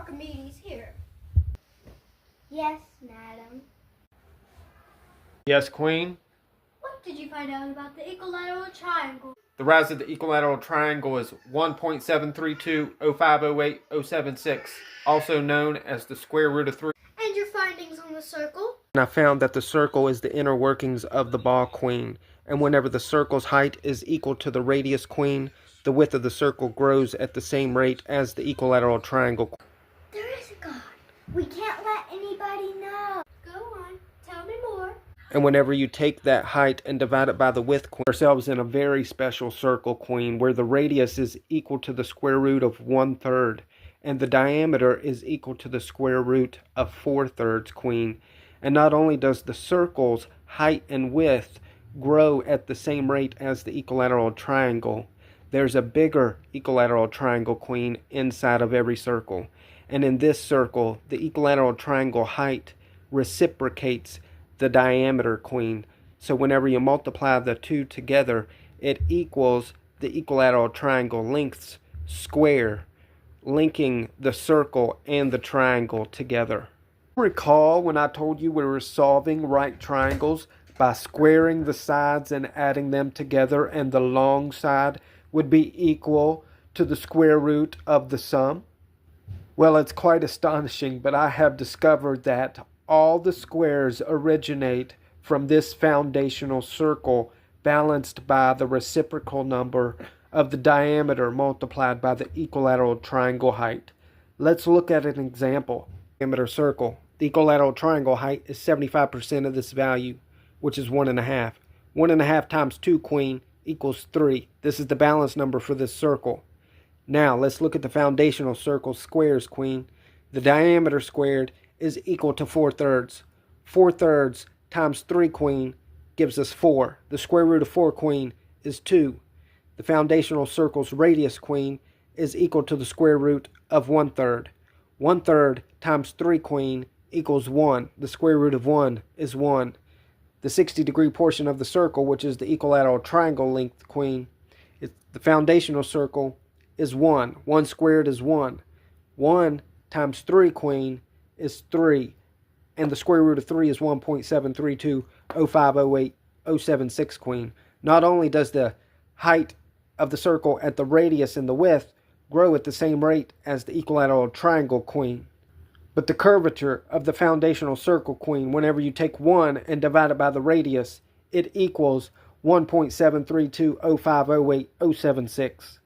Archimedes here? Yes, madam. Yes, Queen. What did you find out about the equilateral triangle? The rise of the equilateral triangle is 1.732050876, also known as the square root of 3. And your findings on the circle? And I found that the circle is the inner workings of the ball, Queen. And whenever the circle's height is equal to the radius, Queen, the width of the circle grows at the same rate as the equilateral triangle. There is a God. We can't let anybody know. Go on, tell me more. And whenever you take that height and divide it by the width, Queen, ourselves in a very special circle, Queen, where the radius is equal to the square root of 1/3, and the diameter is equal to the square root of 4/3, Queen. And not only does the circle's height and width grow at the same rate as the equilateral triangle, there's a bigger equilateral triangle, Queen, inside of every circle. And in this circle, the equilateral triangle height reciprocates the diameter, Queen. So whenever you multiply the two together, it equals the equilateral triangle lengths square, linking the circle and the triangle together. Recall when I told you we were solving right triangles by squaring the sides and adding them together, and the long side would be equal to the square root of the sum? Well, it's quite astonishing, but I have discovered that all the squares originate from this foundational circle balanced by the reciprocal number of the diameter multiplied by the equilateral triangle height. Let's look at an example. Diameter circle. The equilateral triangle height is 75% of this value, which is 1.5. 1.5 times 2, Queen, equals 3. This is the balance number for this circle. Now, let's look at the foundational circle squares, Queen. The diameter squared is equal to 4/3. 4/3 times 3, Queen, gives us 4. The square root of 4, Queen, is 2. The foundational circle's radius, Queen, is equal to the square root of 1/3. 1/3 times 3, Queen, equals 1. The square root of 1 is 1. The 60-degree portion of the circle, which is the equilateral triangle length, Queen, the foundational circle is 1. 1 squared is 1. 1 times 3, Queen, is 3. And the square root of 3 is 1.732050876, Queen. Not only does the height of the circle at the radius and the width grow at the same rate as the equilateral triangle, Queen, but the curvature of the foundational circle, Queen, whenever you take 1 and divide it by the radius, it equals 1.732050876.